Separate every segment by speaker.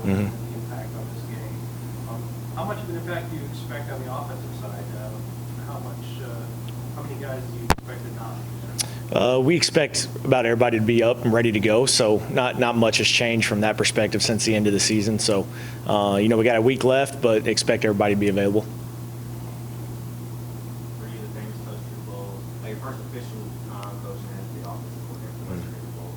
Speaker 1: Mm-hmm.
Speaker 2: the impact on this game. How much of an impact do you expect on the offensive side? How many guys do you expect to not be there?
Speaker 1: We expect about everybody to be up and ready to go, so not much has changed from that perspective since the end of the season. So, we got a week left, but expect everybody to be available.
Speaker 3: For you, the famous Toastery Bowl, like your first official coaching as the offensive coordinator for the Toastery Bowl.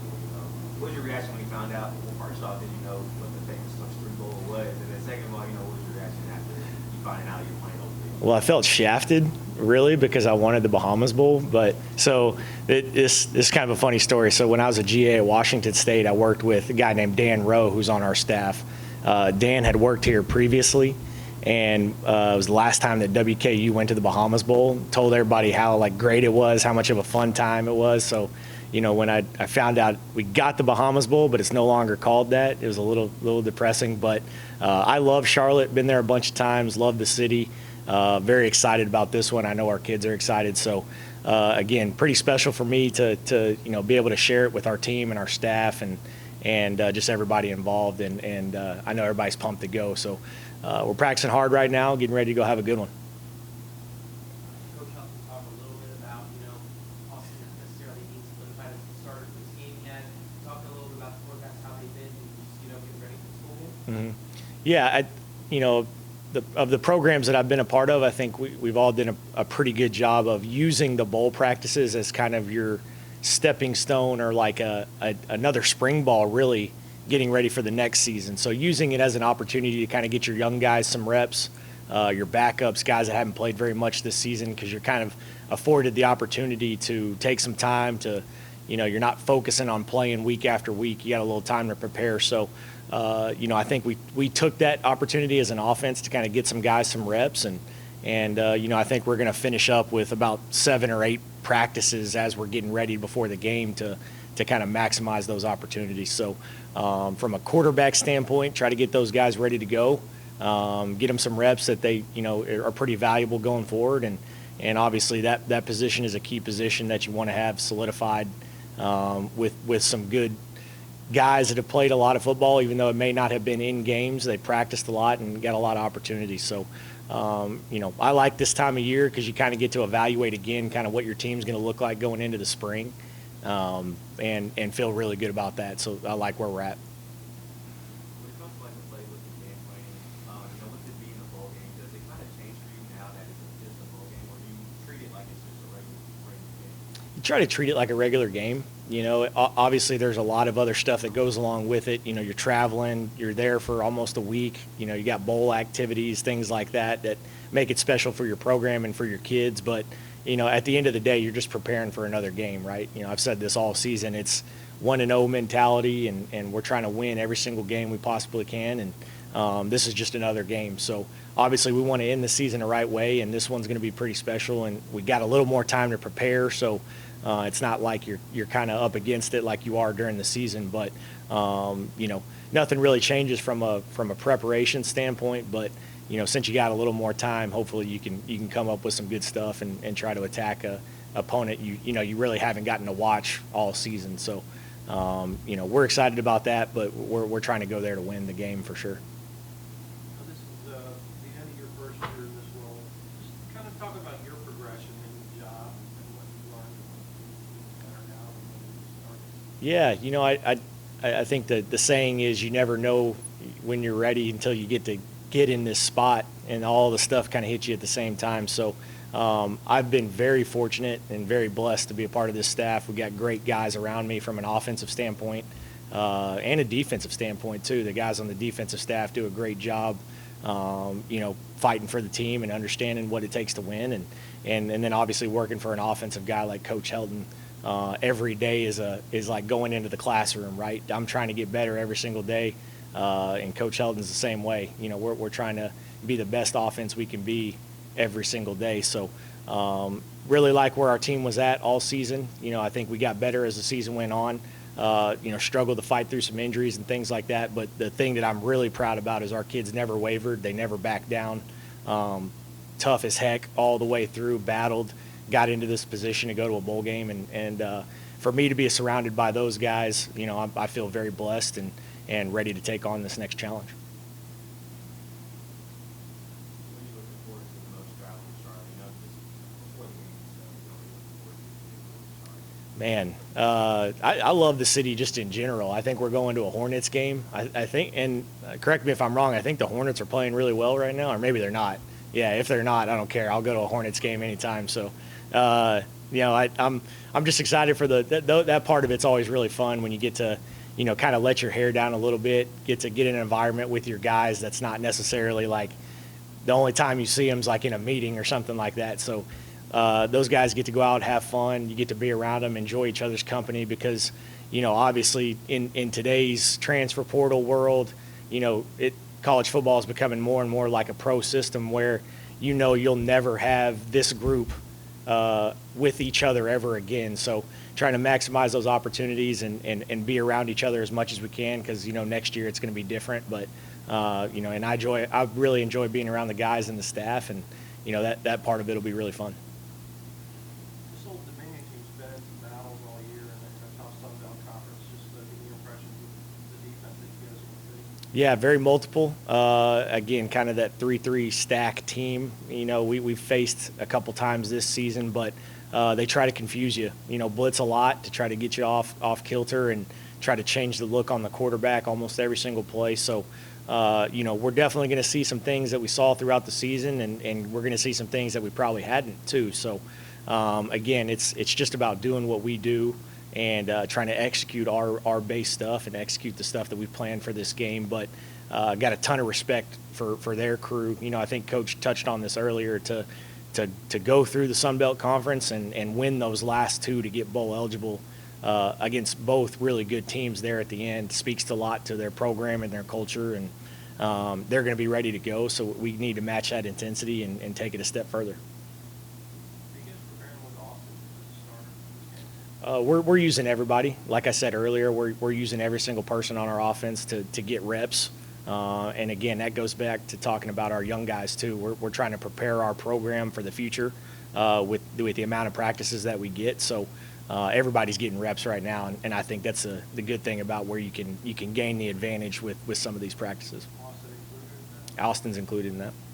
Speaker 3: What was your reaction when you found out? Well, first off, did you know what the famous Toastery Bowl was? And then second of all, what was your reaction after you finding out you're playing over?
Speaker 1: Well, I felt shafted, really, because I wanted the Bahamas Bowl. But so this is kind of a funny story. So when I was a GA at Washington State, I worked with a guy named Dan Rowe, who's on our staff. Dan had worked here previously, and it was the last time that WKU went to the Bahamas Bowl. Told everybody how great it was, how much of a fun time it was. So, when I found out we got the Bahamas Bowl, but it's no longer called that, it was a little depressing. But I love Charlotte, been there a bunch of times, love the city. Very excited about this one. I know our kids are excited. So, again, pretty special for me to be able to share it with our team and our staff and just everybody involved. And I know everybody's pumped to go. So we're practicing hard right now, getting ready to go have a good one.
Speaker 4: Coach Huff talk a little bit about, Austin doesn't necessarily need to solidify as the starter for this game yet. Talk a little bit about the quarterbacks, how they've been, and just, getting ready for this bowl game.
Speaker 1: Mm-hmm. Yeah, of the programs that I've been a part of, I think we've all done a pretty good job of using the bowl practices as kind of your stepping stone or like another spring ball, really getting ready for the next season. So using it as an opportunity to kind of get your young guys some reps, your backups, guys that haven't played very much this season, because you're kind of afforded the opportunity to take some time to, you're not focusing on playing week after week. You got a little time to prepare. So, I think we took that opportunity as an offense to kind of get some guys some reps, and I think we're going to finish up with about 7 or 8 practices as we're getting ready before the game to kind of maximize those opportunities. So from a quarterback standpoint, try to get those guys ready to go, get them some reps that they are pretty valuable going forward, and obviously that position is a key position that you want to have solidified with some good guys that have played a lot of football, even though it may not have been in games. They practiced a lot and got a lot of opportunities. So, I like this time of year because you kind of get to evaluate again kind of what your team's going to look like going into the spring, and feel really good about that. So I like where we're at.
Speaker 3: When it comes to the playbook and game planning, with it being a bowl game, does it kind of change for you now that it's just a bowl game, or do you treat it like it's just a regular game?
Speaker 1: You try to treat it like a regular game. Obviously there's a lot of other stuff that goes along with it. You're traveling, you're there for almost a week. You got bowl activities, things like that make it special for your program and for your kids. But, at the end of the day, you're just preparing for another game, right? I've said this all season. It's 1-0 mentality, and we're trying to win every single game we possibly can. And this is just another game. So obviously we want to end the season the right way, and this one's going to be pretty special. And we got a little more time to prepare. So it's not like you're kind of up against it like you are during the season, but nothing really changes from a preparation standpoint. But since you got a little more time, hopefully you can come up with some good stuff and try to attack a opponent you really haven't gotten to watch all season. So we're excited about that, but we're trying to go there to win the game for sure.
Speaker 2: Now, this is the end of your first year in this role. Just kind of talk about your progression in the job and what you learned and what you do better now than when you started.
Speaker 1: Yeah, I think that the saying is you never know when you're ready until you get in this spot, and all the stuff kind of hits you at the same time. So I've been very fortunate and very blessed to be a part of this staff. We got great guys around me from an offensive standpoint and a defensive standpoint too. The guys on the defensive staff do a great job, fighting for the team and understanding what it takes to win, and then obviously working for an offensive guy like Coach Helton. Every day is like going into the classroom, right? I'm trying to get better every single day, and Coach Helton's the same way. We're trying to be the best offense we can be every single day. So really like where our team was at all season. I think we got better as the season went on. Struggled to fight through some injuries and things like that. But the thing that I'm really proud about is our kids never wavered. They never backed down. Tough as heck all the way through, battled, got into this position to go to a bowl game. And for me to be surrounded by those guys, I feel very blessed. and ready to take on this next challenge.
Speaker 3: What are you looking forward to the most throughout the Charlotte? You know, just before the game, so what are you looking forward to the Charlotte?
Speaker 1: Man, I love the city just in general. I think we're going to a Hornets game. I think, and correct me if I'm wrong, I think the Hornets are playing really well right now, or maybe they're not. Yeah, if they're not, I don't care. I'll go to a Hornets game anytime. So, I'm just excited for that part of it's always really fun when you get to, kind of let your hair down a little bit, get in an environment with your guys that's not necessarily like the only time you see them is like in a meeting or something like that. So those guys get to go out, have fun. You get to be around them, enjoy each other's company because, obviously in today's transfer portal world, college football is becoming more and more like a pro system where, you'll never have this group with each other ever again. So trying to maximize those opportunities and be around each other as much as we can because, next year it's going to be different. But, and I really enjoy being around the guys and the staff and, that part of it will be really fun.
Speaker 2: This old Dominion team's been in some battles all year in a tough Sun Belt conference. Just give me your impressions of the defense that you guys will see.
Speaker 1: Yeah, very multiple. Again, kind of that 3-3 stack team. We've faced a couple times this season, but they try to confuse you. Blitz a lot to try to get you off kilter and try to change the look on the quarterback almost every single play. So, we're definitely going to see some things that we saw throughout the season, and we're going to see some things that we probably hadn't too. So, again, it's just about doing what we do and trying to execute our base stuff and execute the stuff that we planned for this game. But got a ton of respect for their crew. I think Coach touched on this earlier to go through the Sun Belt Conference and win those last two to get bowl eligible against both really good teams there at the end speaks a lot to their program and their culture, and they're going to be ready to go. So we need to match that intensity and take it a step further.
Speaker 2: Are you guys preparing with Austin as a starter for this game?
Speaker 1: We're using everybody. Like I said earlier, we're using every single person on our offense to get reps. And again, that goes back to talking about our young guys too. We're trying to prepare our program for the future with the amount of practices that we get. So everybody's getting reps right now, and I think that's the good thing about where you can gain the advantage with some of these practices.
Speaker 2: Austin included in that?
Speaker 1: Austin's included in that.